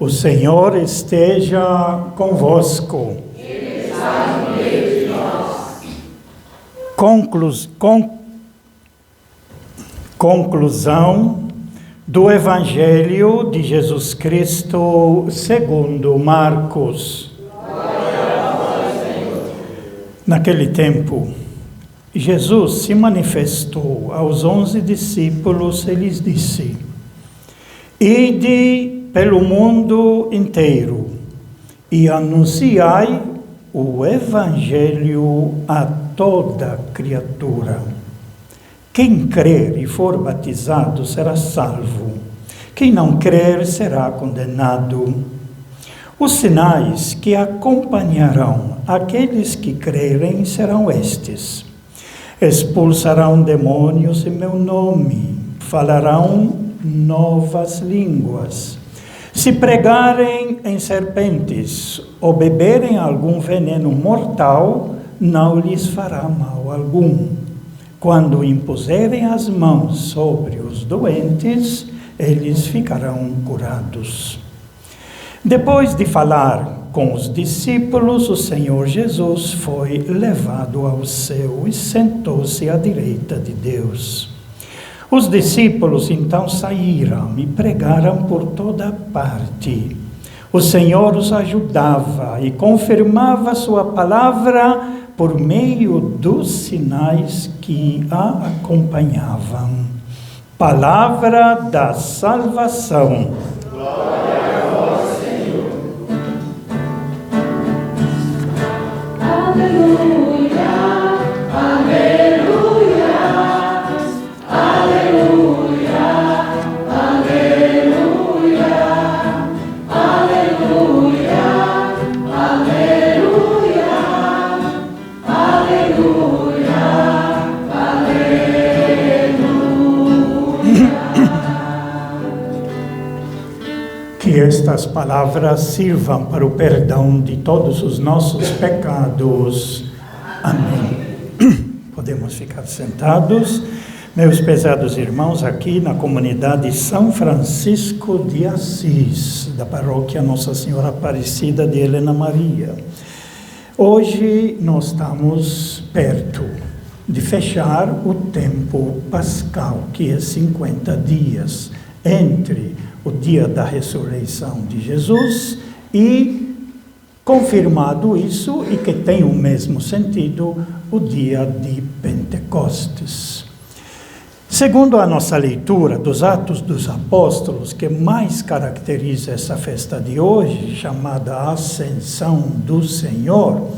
O Senhor esteja convosco. Ele está no meio de nós. Conclusão do Evangelho de Jesus Cristo segundo Marcos. Glória a vós, Senhor. Naquele tempo, Jesus se manifestou aos 11 discípulos e lhes disse: Ide pelo mundo inteiro e anunciai o Evangelho a toda criatura. Quem crer e for batizado será salvo. Quem não crer será condenado. Os sinais que acompanharão aqueles que crerem serão estes: expulsarão demônios em meu nome, falarão novas línguas. Se pregarem em serpentes ou beberem algum veneno mortal, não lhes fará mal algum. Quando impuserem as mãos sobre os doentes, eles ficarão curados. Depois de falar com os discípulos, o Senhor Jesus foi levado ao céu e sentou-se à direita de Deus. Os discípulos então saíram e pregaram por toda parte. O Senhor os ajudava e confirmava sua palavra por meio dos sinais que a acompanhavam. Palavra da salvação. Glória a vós, Senhor. Aleluia, aleluia, aleluia, aleluia, aleluia, aleluia, aleluia, aleluia. Que estas palavras sirvam para o perdão de todos os nossos pecados. Amém. Podemos ficar sentados. Meus pesados irmãos, aqui na comunidade São Francisco de Assis, da paróquia Nossa Senhora Aparecida de Helena Maria. Hoje nós estamos perto de fechar o tempo pascal, que é 50 dias, entre o dia da ressurreição de Jesus e, confirmado isso, e que tem o mesmo sentido, o dia de Pentecostes. Segundo a nossa leitura dos Atos dos Apóstolos, que mais caracteriza essa festa de hoje, chamada Ascensão do Senhor,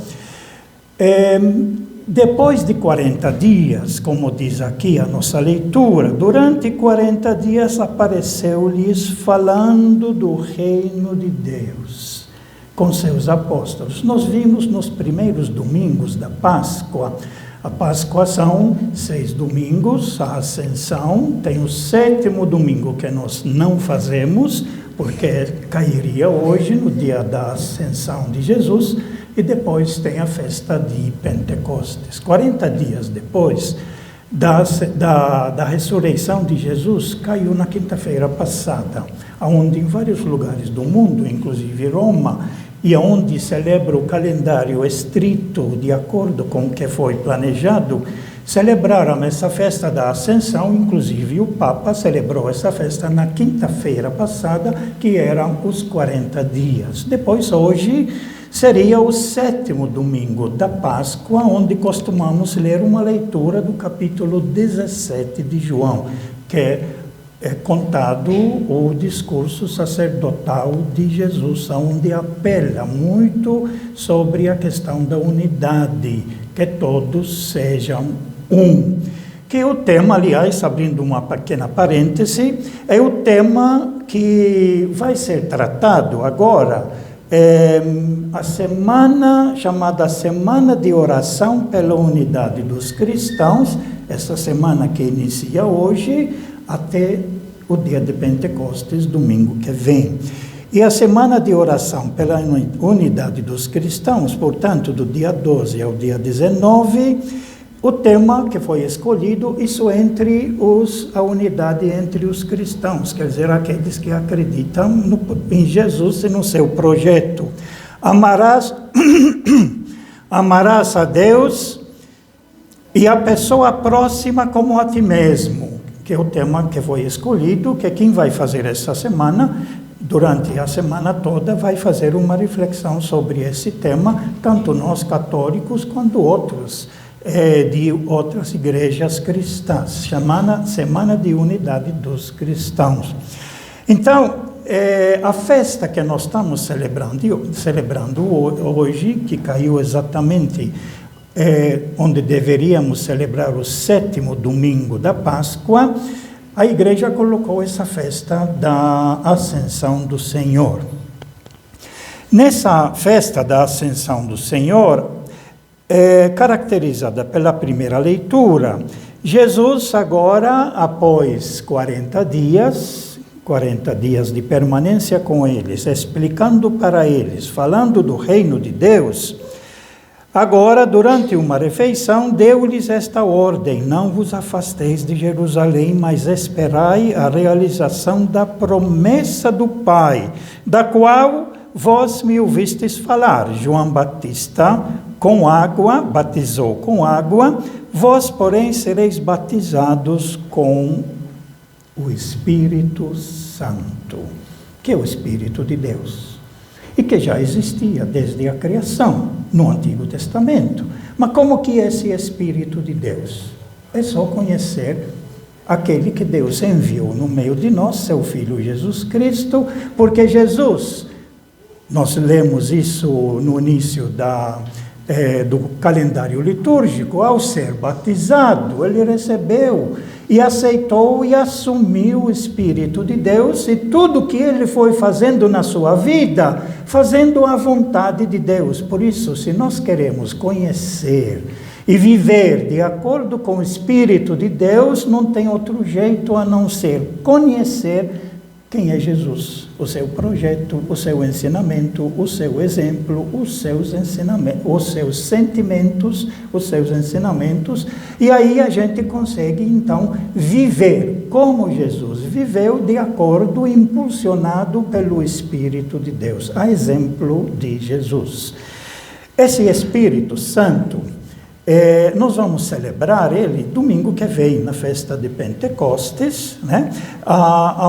depois de 40 dias, como diz aqui a nossa leitura, durante 40 dias apareceu-lhes falando do reino de Deus com seus apóstolos. Nós vimos nos primeiros domingos da Páscoa. A Páscoa são 6 domingos, a Ascensão tem o 7º domingo que nós não fazemos, porque cairia hoje, no dia da Ascensão de Jesus, e depois tem a festa de Pentecostes. 40 dias depois da ressurreição de Jesus, caiu na quinta-feira passada, onde em vários lugares do mundo, inclusive Roma, e onde celebra o calendário estrito, de acordo com o que foi planejado, celebraram essa festa da Ascensão. Inclusive o Papa celebrou essa festa na quinta-feira passada, que eram os 40 dias. Depois, hoje, seria o 7º domingo da Páscoa, onde costumamos ler uma leitura do capítulo 17 de João, que é contado o discurso sacerdotal de Jesus, onde apela muito sobre a questão da unidade, que todos sejam um. Que o tema, aliás, abrindo uma pequena parêntese, é o tema que vai ser tratado agora, a semana chamada Semana de Oração pela Unidade dos Cristãos, essa semana que inicia hoje, até o dia de Pentecostes, domingo que vem. E a Semana de Oração pela Unidade dos Cristãos, portanto, do dia 12 ao dia 19, o tema que foi escolhido, isso a unidade entre os cristãos, quer dizer, aqueles que acreditam em Jesus e no seu projeto. Amarás a Deus e a pessoa próxima como a ti mesmo, que é o tema que foi escolhido, que quem vai fazer essa semana, durante a semana toda, vai fazer uma reflexão sobre esse tema, tanto nós católicos quanto outros, de outras igrejas cristãs, chamada Semana de Unidade dos Cristãos. Então, a festa que nós estamos celebrando hoje, que caiu exatamente onde deveríamos celebrar o 7º domingo da Páscoa, a igreja colocou essa festa da Ascensão do Senhor. Nessa festa da Ascensão do Senhor, caracterizada pela primeira leitura, Jesus agora, após 40 dias de permanência com eles, explicando para eles, falando do reino de Deus, agora, durante uma refeição, deu-lhes esta ordem: não vos afasteis de Jerusalém, mas esperai a realização da promessa do Pai, da qual vós me ouvistes falar. João Batista batizou com água, vós, porém, sereis batizados com o Espírito Santo, que é o Espírito de Deus, e que já existia desde a criação, no Antigo Testamento. Mas como que é esse Espírito de Deus? É só conhecer aquele que Deus enviou no meio de nós, seu Filho Jesus Cristo, porque Jesus, nós lemos isso no início do calendário litúrgico, ao ser batizado, ele recebeu e aceitou e assumiu o Espírito de Deus, e tudo que ele foi fazendo na sua vida, fazendo a vontade de Deus. Por isso, se nós queremos conhecer e viver de acordo com o Espírito de Deus, não tem outro jeito a não ser conhecer quem é Jesus, o seu projeto, o seu ensinamento, o seu exemplo, os seus sentimentos, os seus ensinamentos, e aí a gente consegue então viver como Jesus viveu, de acordo, impulsionado pelo Espírito de Deus, a exemplo de Jesus. Esse Espírito Santo, nós vamos celebrar ele domingo que vem, na festa de Pentecostes, né?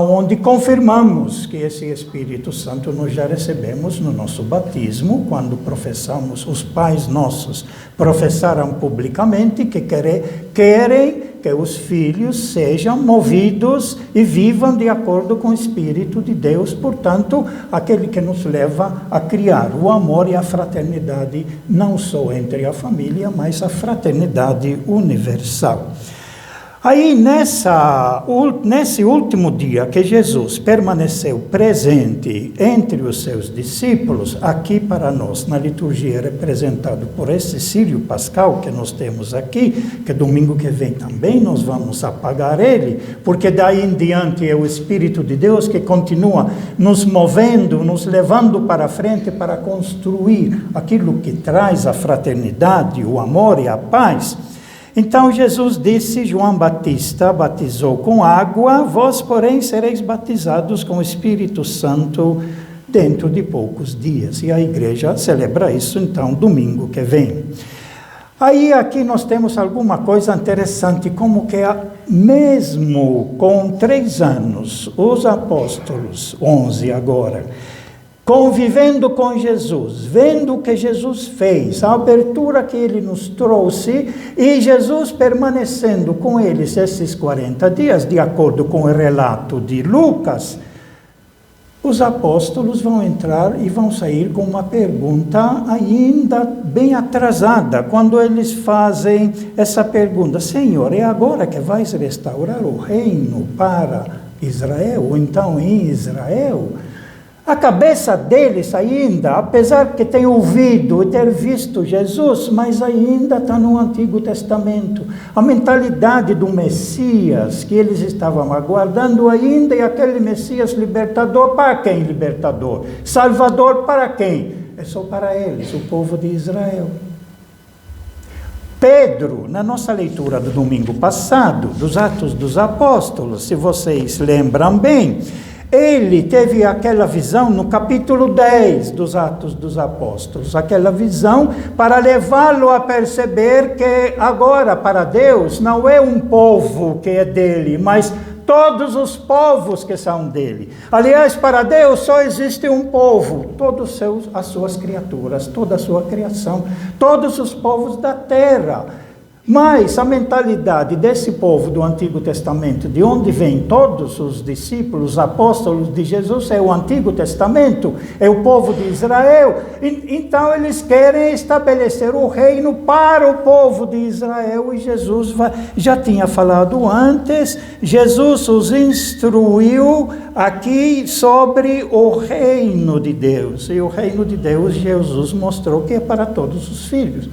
Onde confirmamos que esse Espírito Santo nós já recebemos no nosso batismo, quando professamos, os pais nossos professaram publicamente que querem que os filhos sejam movidos e vivam de acordo com o Espírito de Deus, portanto, aquele que nos leva a criar o amor e a fraternidade, não só entre a família, mas a fraternidade universal. Aí, nesse último dia que Jesus permaneceu presente entre os seus discípulos, aqui para nós, na liturgia, representado por esse Círio Pascal que nós temos aqui, que domingo que vem também nós vamos apagar ele, porque daí em diante é o Espírito de Deus que continua nos movendo, nos levando para frente para construir aquilo que traz a fraternidade, o amor e a paz. Então Jesus disse: João Batista batizou com água, vós, porém, sereis batizados com o Espírito Santo dentro de poucos dias. E a igreja celebra isso, então, domingo que vem. Aí, aqui nós temos alguma coisa interessante, como que mesmo com 3 anos, os apóstolos, 11 agora, convivendo com Jesus, vendo o que Jesus fez, a abertura que ele nos trouxe, e Jesus permanecendo com eles esses 40 dias, de acordo com o relato de Lucas, os apóstolos vão entrar e vão sair com uma pergunta ainda bem atrasada. Quando eles fazem essa pergunta: Senhor, é agora que vais restaurar o reino para Israel, ou então em Israel? A cabeça deles ainda, apesar que tem ouvido e ter visto Jesus, mas ainda está no Antigo Testamento. A mentalidade do Messias que eles estavam aguardando ainda, e aquele Messias libertador, para quem libertador? Salvador para quem? É só para eles, o povo de Israel. Pedro, na nossa leitura do domingo passado, dos Atos dos Apóstolos, se vocês lembram bem, ele teve aquela visão no capítulo 10 dos Atos dos Apóstolos, aquela visão para levá-lo a perceber que agora para Deus não é um povo que é dele, mas todos os povos que são dele. Aliás, para Deus só existe um povo, todas as suas criaturas, toda a sua criação, todos os povos da terra. Mas a mentalidade desse povo do Antigo Testamento, de onde vêm todos os discípulos, os apóstolos de Jesus, é o Antigo Testamento, é o povo de Israel. Então eles querem estabelecer o reino para o povo de Israel, e Jesus já tinha falado antes, Jesus os instruiu aqui sobre o reino de Deus. E o reino de Deus, Jesus mostrou que é para todos os filhos.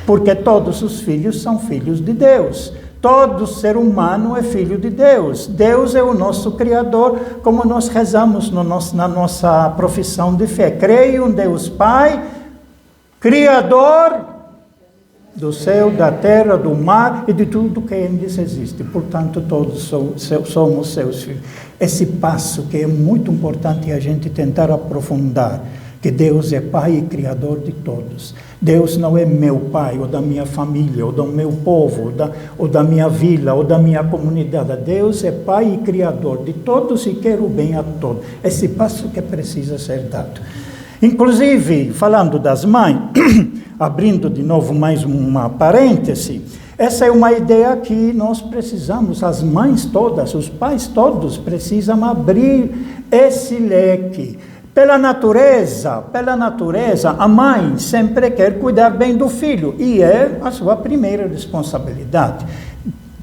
Porque todos os filhos são filhos de Deus. Todo ser humano é filho de Deus. Deus é o nosso Criador, como nós rezamos na nossa profissão de fé. Creio em Deus Pai, Criador do céu, da terra, do mar e de tudo que neles existe. Portanto, todos somos seus filhos. Esse passo que é muito importante a gente tentar aprofundar, que Deus é Pai e Criador de todos. Deus não é meu pai, ou da minha família, ou do meu povo, ou da minha vila, ou da minha comunidade. Deus é Pai e Criador de todos e quer o bem a todos. Esse passo que precisa ser dado. Inclusive, falando das mães, abrindo de novo mais uma parêntese, essa é uma ideia que nós precisamos, as mães todas, os pais todos, precisam abrir esse leque. Pela natureza, a mãe sempre quer cuidar bem do filho, e é a sua primeira responsabilidade.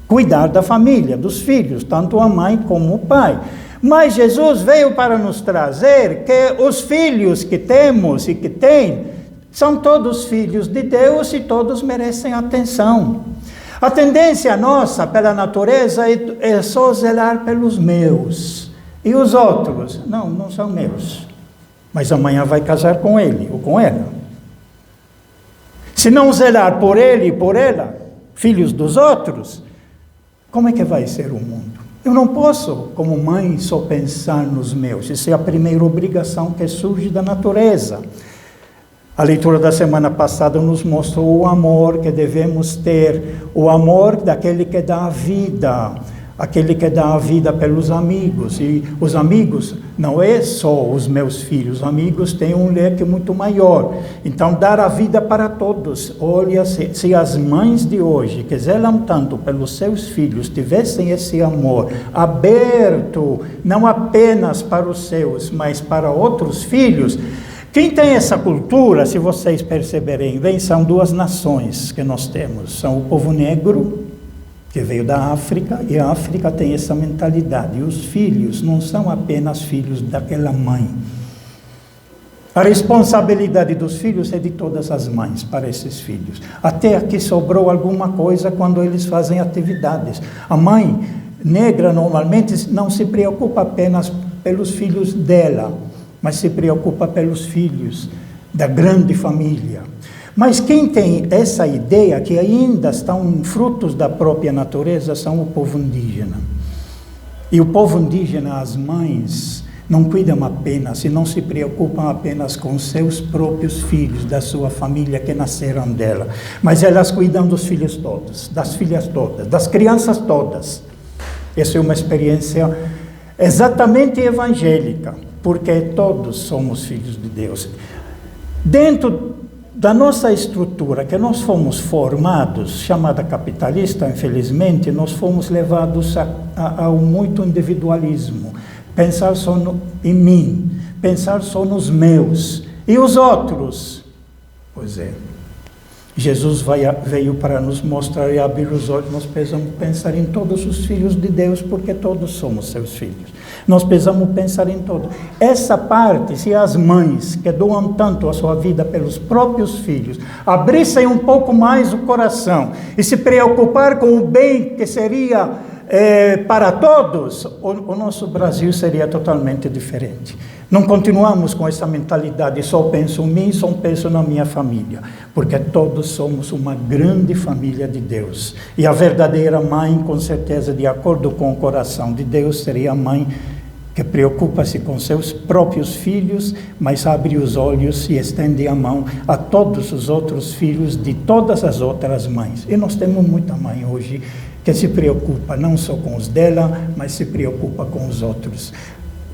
Cuidar da família, dos filhos, tanto a mãe como o pai. Mas Jesus veio para nos trazer que os filhos que temos e que tem, são todos filhos de Deus e todos merecem atenção. A tendência nossa, pela natureza, é só zelar pelos meus. E os outros? Não são meus. Mas amanhã vai casar com ele ou com ela. Se não zelar por ele e por ela, filhos dos outros, como é que vai ser o mundo? Eu não posso, como mãe, só pensar nos meus. Isso é a primeira obrigação que surge da natureza. A leitura da semana passada nos mostrou o amor que devemos ter, o amor daquele que dá a vida, aquele que dá a vida pelos amigos. E os amigos não é só os meus filhos, os amigos têm um leque muito maior. Então, dar a vida para todos. Olha, se as mães de hoje, que zelam tanto pelos seus filhos, tivessem esse amor aberto, não apenas para os seus, mas para outros filhos. Quem tem essa cultura, se vocês perceberem bem, são duas nações que nós temos. São o povo negro, que veio da África, e a África tem essa mentalidade. E os filhos não são apenas filhos daquela mãe. A responsabilidade dos filhos é de todas as mães para esses filhos. Até aqui sobrou alguma coisa quando eles fazem atividades. A mãe negra normalmente não se preocupa apenas pelos filhos dela, mas se preocupa pelos filhos da grande família. Mas quem tem essa ideia, que ainda estão frutos da própria natureza, são o povo indígena. E o povo indígena, as mães, não cuidam apenas e não se preocupam apenas com seus próprios filhos, da sua família que nasceram dela, mas elas cuidam dos filhos todos, das filhas todas, das crianças todas. Essa é uma experiência exatamente evangélica, porque todos somos filhos de Deus. Dentro da nossa estrutura que nós fomos formados, chamada capitalista, infelizmente, nós fomos levados ao muito individualismo. Pensar só em mim, pensar só nos meus. E os outros? Pois é. Jesus veio para nos mostrar e abrir os olhos. Nós precisamos pensar em todos os filhos de Deus, porque todos somos seus filhos. Nós precisamos pensar em todos. Essa parte, se as mães que doam tanto a sua vida pelos próprios filhos, abrissem um pouco mais o coração e se preocupar com o bem que seria para todos, o nosso Brasil seria totalmente diferente. Não continuamos com essa mentalidade, só penso em mim, só penso na minha família, porque todos somos uma grande família de Deus. E a verdadeira mãe, com certeza, de acordo com o coração de Deus, seria a mãe que preocupa-se com seus próprios filhos, mas abre os olhos e estende a mão a todos os outros filhos de todas as outras mães. E nós temos muita mãe hoje que se preocupa não só com os dela, mas se preocupa com os outros.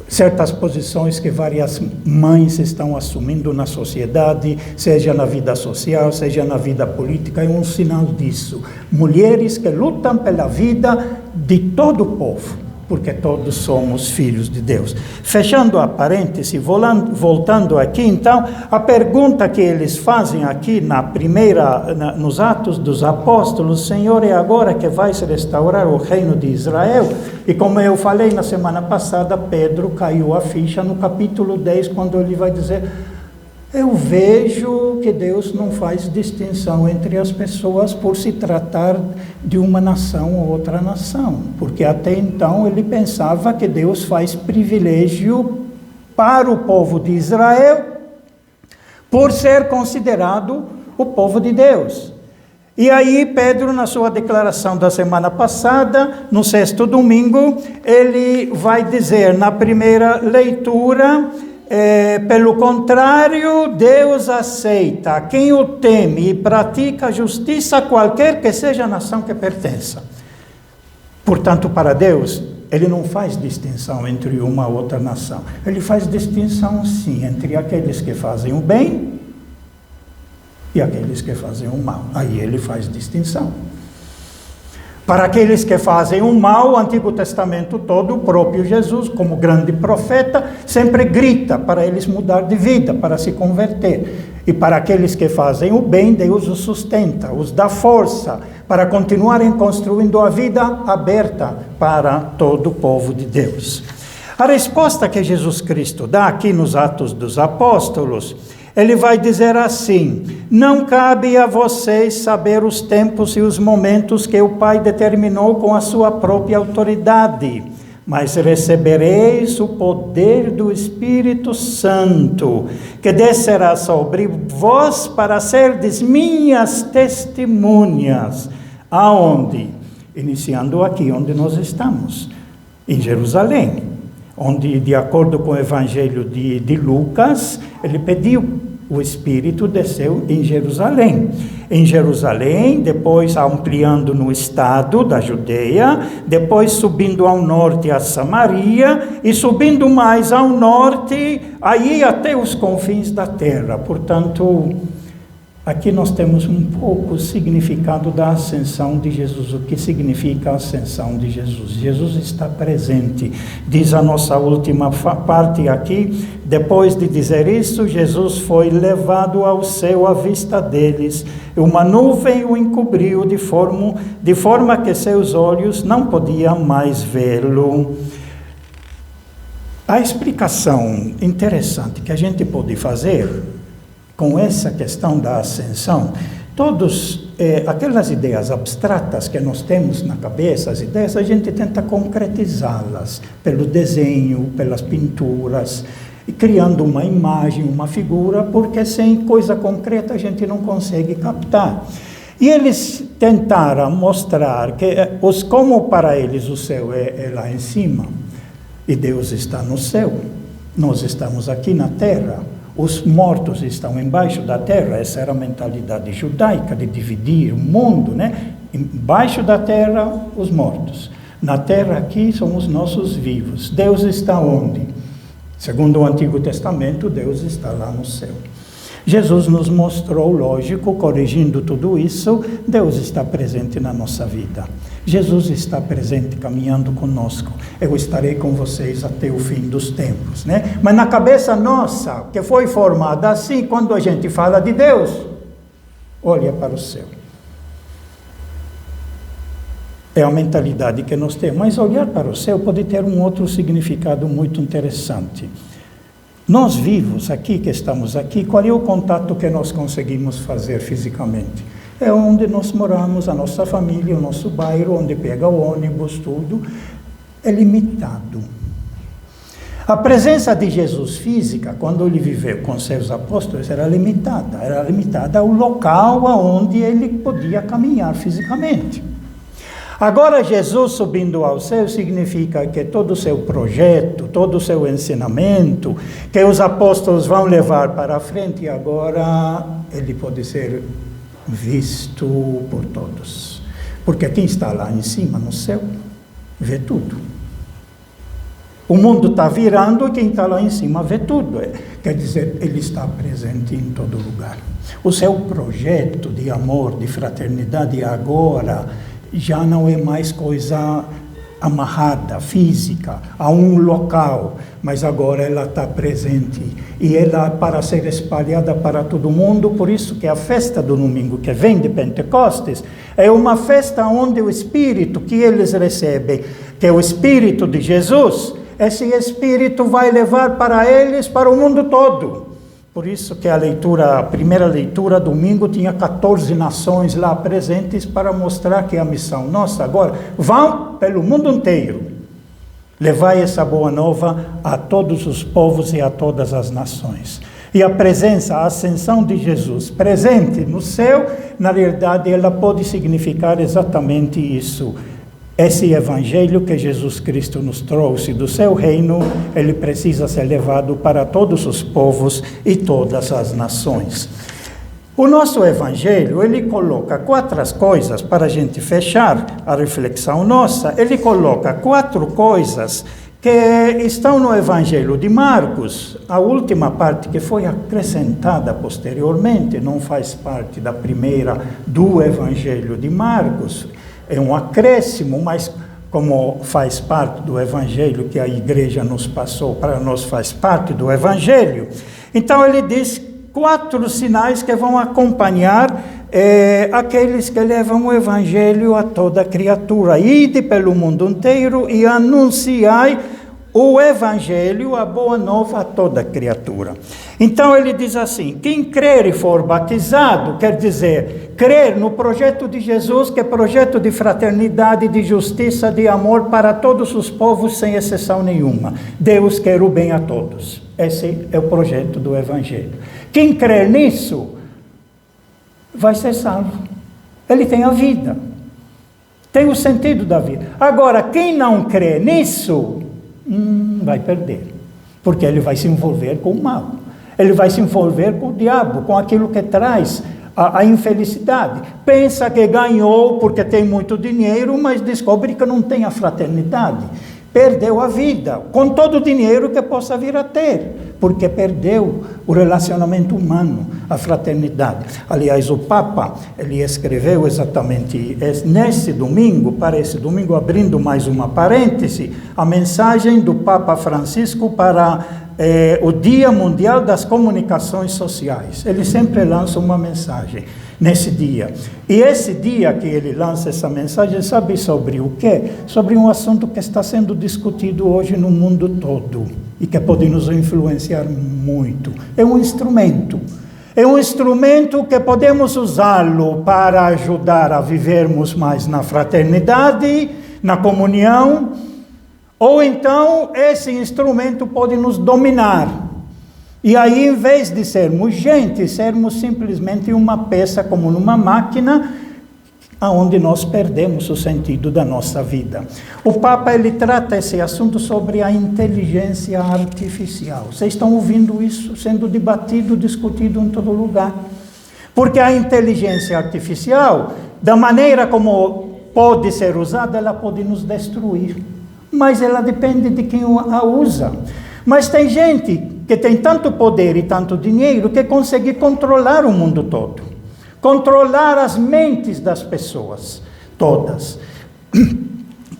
Certas posições que várias mães estão assumindo na sociedade, seja na vida social, seja na vida política, é um sinal disso. Mulheres que lutam pela vida de todo o povo, porque todos somos filhos de Deus. Fechando a parêntese, voltando aqui, então, a pergunta que eles fazem aqui nos Atos dos Apóstolos: Senhor, é agora que vais restaurar o reino de Israel? E como eu falei na semana passada, Pedro caiu a ficha no capítulo 10, quando ele vai dizer: eu vejo que Deus não faz distinção entre as pessoas por se tratar de uma nação ou outra nação, porque até então ele pensava que Deus faz privilégio para o povo de Israel por ser considerado o povo de Deus. E aí Pedro, na sua declaração da semana passada, no 6º domingo, ele vai dizer na primeira leitura: pelo contrário, Deus aceita quem o teme e pratica a justiça, qualquer que seja a nação que pertença. Portanto, para Deus, Ele não faz distinção entre uma ou outra nação. Ele faz distinção, sim, entre aqueles que fazem o bem e aqueles que fazem o mal. Aí Ele faz distinção. Para aqueles que fazem o mal, o Antigo Testamento todo, o próprio Jesus, como grande profeta, sempre grita para eles mudar de vida, para se converter. E para aqueles que fazem o bem, Deus os sustenta, os dá força para continuarem construindo a vida aberta para todo o povo de Deus. A resposta que Jesus Cristo dá aqui nos Atos dos Apóstolos, ele vai dizer assim: não cabe a vocês saber os tempos e os momentos que o Pai determinou com a sua própria autoridade, mas recebereis o poder do Espírito Santo, que descerá sobre vós para serdes minhas testemunhas. Aonde? Iniciando aqui onde nós estamos, em Jerusalém, onde, de acordo com o Evangelho de Lucas, ele pediu, o Espírito desceu em Jerusalém. Em Jerusalém, depois ampliando no estado da Judeia, depois subindo ao norte a Samaria, e subindo mais ao norte, aí até os confins da terra. Portanto, aqui nós temos um pouco o significado da ascensão de Jesus. O que significa a ascensão de Jesus? Jesus está presente. Diz a nossa última parte aqui: depois de dizer isso, Jesus foi levado ao céu à vista deles. Uma nuvem o encobriu de forma que seus olhos não podiam mais vê-lo. A explicação interessante que a gente pode fazer com essa questão da ascensão, aquelas ideias abstratas que nós temos na cabeça, as ideias, a gente tenta concretizá-las pelo desenho, pelas pinturas, e criando uma imagem, uma figura, porque sem coisa concreta a gente não consegue captar. E eles tentaram mostrar que, como para eles o céu é lá em cima, e Deus está no céu, nós estamos aqui na terra. Os mortos estão embaixo da terra. Essa era a mentalidade judaica de dividir o mundo, né? Embaixo da terra, os mortos. Na terra aqui são os nossos vivos. Deus está onde? Segundo o Antigo Testamento, Deus está lá no céu. Jesus nos mostrou, lógico, corrigindo tudo isso, Deus está presente na nossa vida. Jesus está presente, caminhando conosco. Eu estarei com vocês até o fim dos tempos, né? Mas na cabeça nossa, que foi formada assim, quando a gente fala de Deus, olha para o céu. É a mentalidade que nós temos. Mas olhar para o céu pode ter um outro significado muito interessante. Nós vivos aqui, que estamos aqui, qual é o contato que nós conseguimos fazer fisicamente? É onde nós moramos, a nossa família, o nosso bairro, onde pega o ônibus, tudo, é limitado. A presença de Jesus física, quando ele viveu com seus apóstolos, era limitada ao local onde ele podia caminhar fisicamente. Agora, Jesus subindo ao céu significa que todo o seu projeto, todo o seu ensinamento, que os apóstolos vão levar para a frente, agora ele pode ser visto por todos. Porque quem está lá em cima, no céu, vê tudo. O mundo está virando e quem está lá em cima vê tudo. Quer dizer, ele está presente em todo lugar. O seu projeto de amor, de fraternidade agora já não é mais coisa amarrada, física, a um local, mas agora ela está presente e ela para ser espalhada para todo mundo. Por isso que a festa do domingo que vem de Pentecostes é uma festa onde o Espírito que eles recebem, que é o Espírito de Jesus, esse Espírito vai levar para eles, para o mundo todo. Por isso que a primeira leitura, domingo, tinha 14 nações lá presentes para mostrar que a missão nossa agora, vão pelo mundo inteiro, levar essa boa nova a todos os povos e a todas as nações. E a presença, a ascensão de Jesus presente no céu, na verdade, ela pode significar exatamente isso. Esse evangelho que Jesus Cristo nos trouxe do seu reino, ele precisa ser levado para todos os povos e todas as nações. O nosso evangelho, ele coloca 4 coisas, para a gente fechar a reflexão nossa, ele coloca 4 coisas que estão no evangelho de Marcos. A última parte que foi acrescentada posteriormente, não faz parte da primeira do evangelho de Marcos. É um acréscimo, mas como faz parte do Evangelho que a igreja nos passou, para nós faz parte do Evangelho. Então ele diz 4 sinais que vão acompanhar aqueles que levam o Evangelho a toda criatura. Ide pelo mundo inteiro e anunciai o Evangelho, a boa nova a toda criatura. Então ele diz assim: quem crer e for batizado, quer dizer, crer no projeto de Jesus, que é projeto de fraternidade, de justiça, de amor para todos os povos, sem exceção nenhuma. Deus quer o bem a todos. Esse é o projeto do Evangelho. Quem crer nisso, vai ser salvo. Ele tem a vida. Tem o sentido da vida. Agora, quem não crê nisso, vai perder, porque ele vai se envolver com o mal, ele vai se envolver com o diabo, com aquilo que traz a infelicidade. Pensa que ganhou porque tem muito dinheiro, mas descobre que não tem a fraternidade. Perdeu a vida, com todo o dinheiro que possa vir a ter, porque perdeu o relacionamento humano, a fraternidade. Aliás, o Papa, ele escreveu exatamente nesse domingo, para esse domingo, abrindo mais uma parêntese, a mensagem do Papa Francisco para o Dia Mundial das Comunicações Sociais. Ele sempre lança uma mensagem nesse dia. E esse dia que ele lança essa mensagem, sabe sobre o quê? Sobre um assunto que está sendo discutido hoje no mundo todo e que pode nos influenciar muito. É um instrumento. É um instrumento que podemos usá-lo para ajudar a vivermos mais na fraternidade, na comunhão, ou então esse instrumento pode nos dominar. E aí, em vez de sermos gente, sermos simplesmente uma peça como numa máquina, onde nós perdemos o sentido da nossa vida. O Papa, ele trata esse assunto sobre a inteligência artificial. Vocês estão ouvindo isso sendo debatido, discutido em todo lugar. Porque a inteligência artificial, da maneira como pode ser usada, ela pode nos destruir. Mas ela depende de quem a usa. Mas tem gente que tem tanto poder e tanto dinheiro que consegue controlar o mundo todo. Controlar as mentes das pessoas, todas.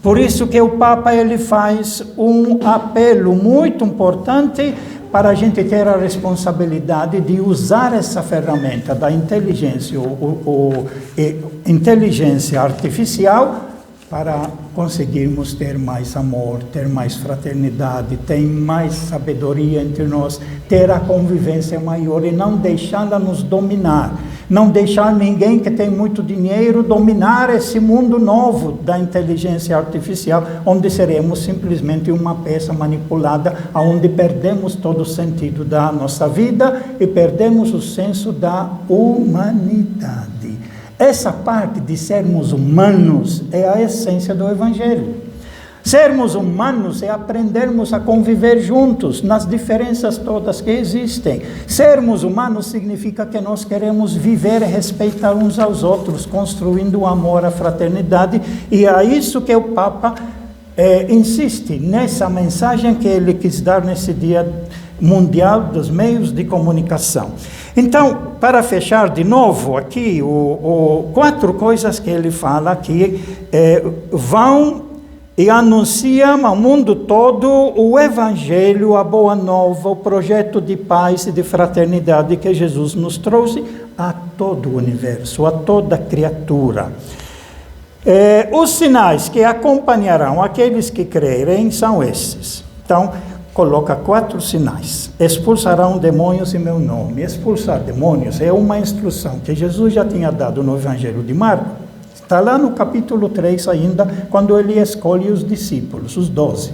Por isso que o Papa, ele faz um apelo muito importante para a gente ter a responsabilidade de usar essa ferramenta da inteligência, inteligência artificial, para conseguirmos ter mais amor, ter mais fraternidade, ter mais sabedoria entre nós, ter a convivência maior e não deixá-la nos dominar. Não deixar ninguém que tem muito dinheiro dominar esse mundo novo da inteligência artificial, onde seremos simplesmente uma peça manipulada, onde perdemos todo o sentido da nossa vida e perdemos o senso da humanidade. Essa parte de sermos humanos é a essência do Evangelho. Sermos humanos é aprendermos a conviver juntos, nas diferenças todas que existem. Sermos humanos significa que nós queremos viver e respeitar uns aos outros, construindo o amor, a fraternidade, e é isso que o Papa insiste nessa mensagem que ele quis dar nesse Dia Mundial dos Meios de Comunicação. Então, para fechar de novo aqui, 4 coisas que ele fala aqui, vão e anunciam ao mundo todo o Evangelho, a Boa Nova, o projeto de paz e de fraternidade que Jesus nos trouxe a todo o universo, a toda criatura. Os sinais que acompanharão aqueles que crerem são esses. Então, coloca 4 sinais. Expulsarão demônios em meu nome. Expulsar demônios é uma instrução que Jesus já tinha dado no Evangelho de Marcos. Está lá no capítulo 3 ainda, quando ele escolhe os discípulos, os 12.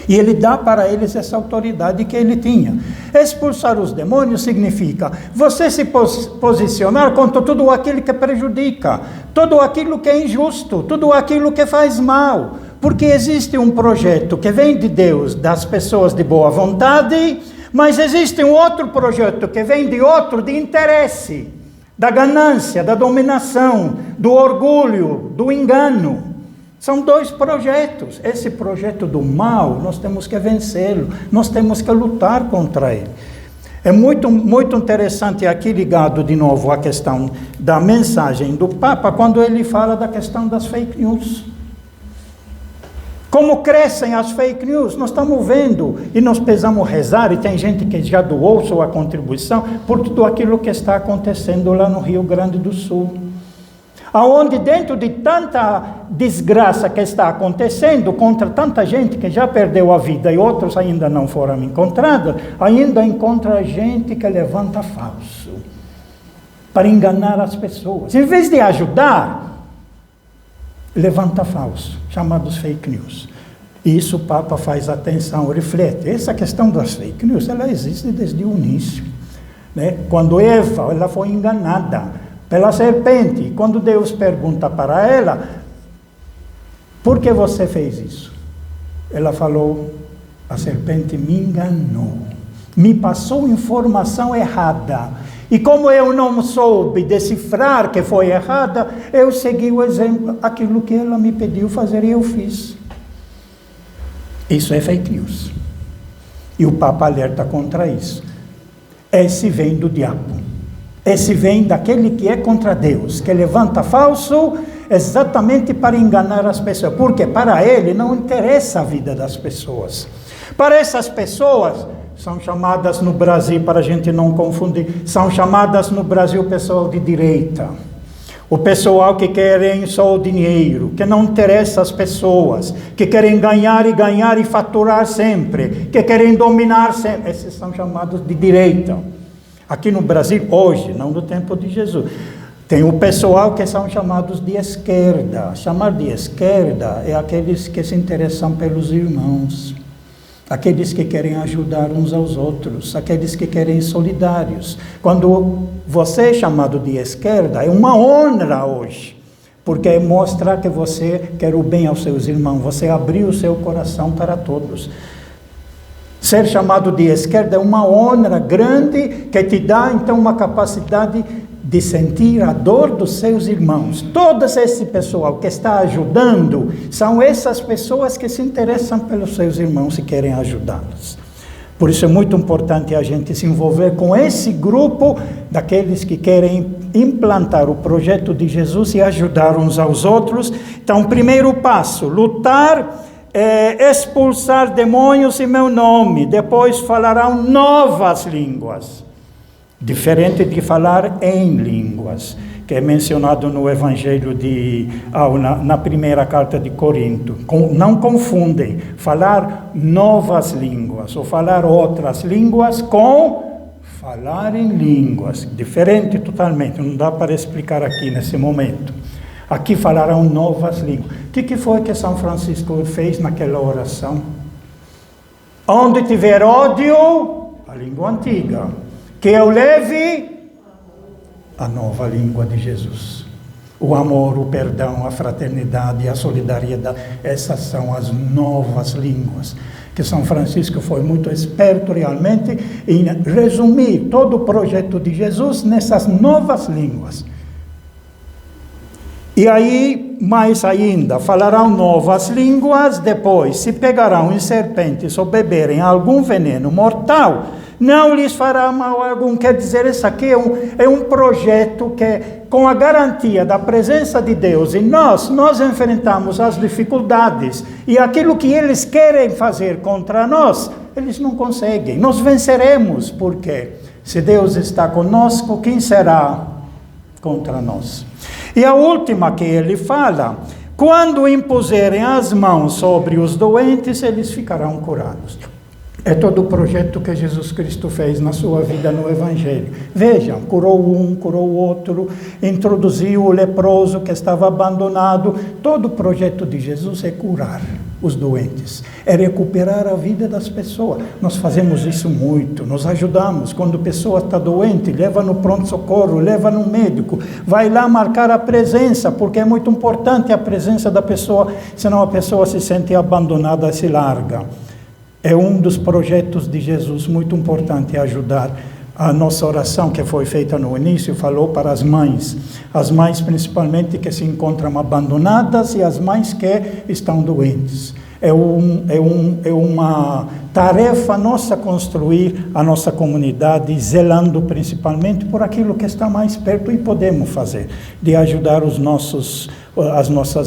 E ele dá para eles essa autoridade que ele tinha. Expulsar os demônios significa você se posicionar contra tudo aquilo que prejudica, tudo aquilo que é injusto, tudo aquilo que faz mal. Porque existe um projeto que vem de Deus, das pessoas de boa vontade, mas existe um outro projeto que vem de outro, de interesse, da ganância, da dominação, do orgulho, do engano. São 2 projetos. Esse projeto do mal, nós temos que vencê-lo, nós temos que lutar contra ele. É muito, muito interessante aqui, ligado de novo à questão da mensagem do Papa, quando ele fala da questão das fake news. Como crescem as fake news, nós estamos vendo e nós precisamos rezar, e tem gente que já doou sua contribuição por tudo aquilo que está acontecendo lá no Rio Grande do Sul. Aonde dentro de tanta desgraça que está acontecendo, contra tanta gente que já perdeu a vida e outros ainda não foram encontrados, ainda encontra gente que levanta falso para enganar as pessoas. Em vez de ajudar, levanta falso, chamados fake news. E isso o Papa faz atenção, reflete. Essa questão das fake news, ela existe desde o início. Né? Quando Eva, ela foi enganada pela serpente. Quando Deus pergunta para ela, por que você fez isso? Ela falou, a serpente me enganou, me passou informação errada. E como eu não soube decifrar que foi errada, eu segui o exemplo, aquilo que ela me pediu fazer e eu fiz. Isso é fake news. E o Papa alerta contra isso. Esse vem do diabo. Esse vem daquele que é contra Deus, que levanta falso exatamente para enganar as pessoas. Porque para ele não interessa a vida das pessoas. Para essas pessoas, são chamadas no Brasil, para a gente não confundir, são chamadas no Brasil o pessoal de direita. O pessoal que querem só o dinheiro, que não interessa as pessoas, que querem ganhar e faturar sempre, que querem dominar sempre. Esses são chamados de direita. Aqui no Brasil, hoje, não no tempo de Jesus. Tem o pessoal que são chamados de esquerda. Chamar de esquerda é aqueles que se interessam pelos irmãos. Aqueles que querem ajudar uns aos outros, aqueles que querem solidários. Quando você é chamado de esquerda, é uma honra hoje, porque mostra que você quer o bem aos seus irmãos, você abriu o seu coração para todos. Ser chamado de esquerda é uma honra grande que te dá, então, uma capacidade de sentir a dor dos seus irmãos. Todo esse pessoal que está ajudando são essas pessoas que se interessam pelos seus irmãos e querem ajudá-los. Por isso é muito importante a gente se envolver com esse grupo daqueles que querem implantar o projeto de Jesus e ajudar uns aos outros. Então, primeiro passo, lutar, expulsar demônios em meu nome. Depois falarão novas línguas. Diferente de falar em línguas, que é mencionado no Evangelho na primeira carta de Corinto. Não confundem falar novas línguas ou falar outras línguas com falar em línguas. Diferente totalmente, não dá para explicar aqui nesse momento. Aqui falarão novas línguas. O que foi que São Francisco fez naquela oração? Onde tiver ódio, a língua antiga. Que eu leve a nova língua de Jesus. O amor, o perdão, a fraternidade, a solidariedade. Essas são as novas línguas. Que São Francisco foi muito esperto realmente em resumir todo o projeto de Jesus nessas novas línguas. E aí, mais ainda, falarão novas línguas, depois se pegarão em serpentes ou beberem algum veneno mortal, não lhes fará mal algum. Quer dizer, isso aqui é um projeto que, com a garantia da presença de Deus em nós enfrentamos as dificuldades. E aquilo que eles querem fazer contra nós, eles não conseguem. Nós venceremos, porque se Deus está conosco, quem será contra nós? E a última que ele fala: quando impuserem as mãos sobre os doentes, eles ficarão curados. É todo o projeto que Jesus Cristo fez na sua vida no Evangelho. Vejam, curou um, curou o outro, introduziu o leproso que estava abandonado. Todo o projeto de Jesus é curar os doentes, é recuperar a vida das pessoas. Nós fazemos isso muito, nos ajudamos. Quando a pessoa está doente, leva no pronto-socorro, leva no médico, vai lá marcar a presença, porque é muito importante a presença da pessoa, senão a pessoa se sente abandonada e se larga. É um dos projetos de Jesus muito importante, ajudar. A nossa oração que foi feita no início falou para as mães principalmente que se encontram abandonadas e as mães que estão doentes. É uma tarefa nossa construir a nossa comunidade, zelando principalmente por aquilo que está mais perto e podemos fazer, de ajudar as nossas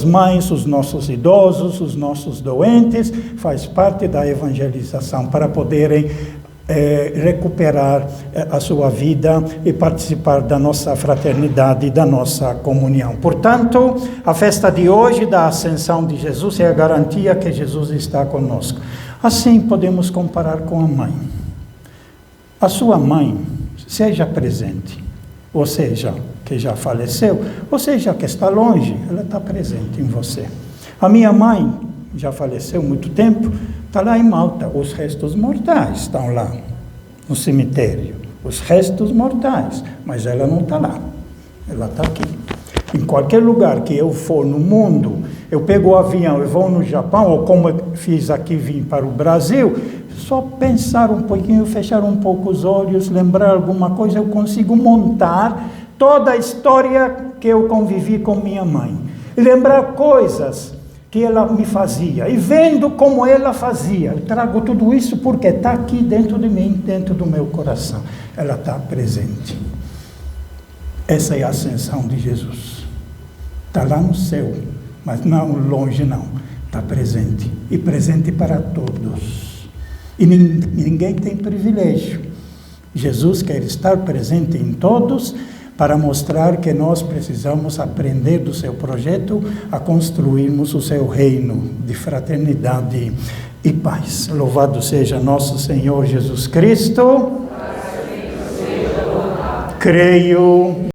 mães, os nossos idosos, os nossos doentes. Faz parte da evangelização para poderem recuperar a sua vida e participar da nossa fraternidade e da nossa comunhão. Portanto, a festa de hoje da Ascensão de Jesus é a garantia que Jesus está conosco. Assim podemos comparar com a mãe. A sua mãe, seja presente, ou seja, que já faleceu, ou seja, que está longe, ela está presente em você. A minha mãe já faleceu há muito tempo, está lá em Malta. Os restos mortais estão lá no cemitério. Os restos mortais. Mas ela não está lá. Ela está aqui. Em qualquer lugar que eu for no mundo, eu pego o avião e vou no Japão, ou como eu fiz aqui, vim para o Brasil, só pensar um pouquinho, fechar um pouco os olhos, lembrar alguma coisa, eu consigo montar toda a história que eu convivi com minha mãe. E lembrar coisas que ela me fazia, e vendo como ela fazia. Eu trago tudo isso porque está aqui dentro de mim, dentro do meu coração. Ela está presente. Essa é a ascensão de Jesus. Está lá no céu, mas não longe não. Está presente, e presente para todos. E ninguém tem privilégio. Jesus quer estar presente em todos, para mostrar que nós precisamos aprender do seu projeto a construirmos o seu reino de fraternidade e paz. Louvado seja nosso Senhor Jesus Cristo. Creio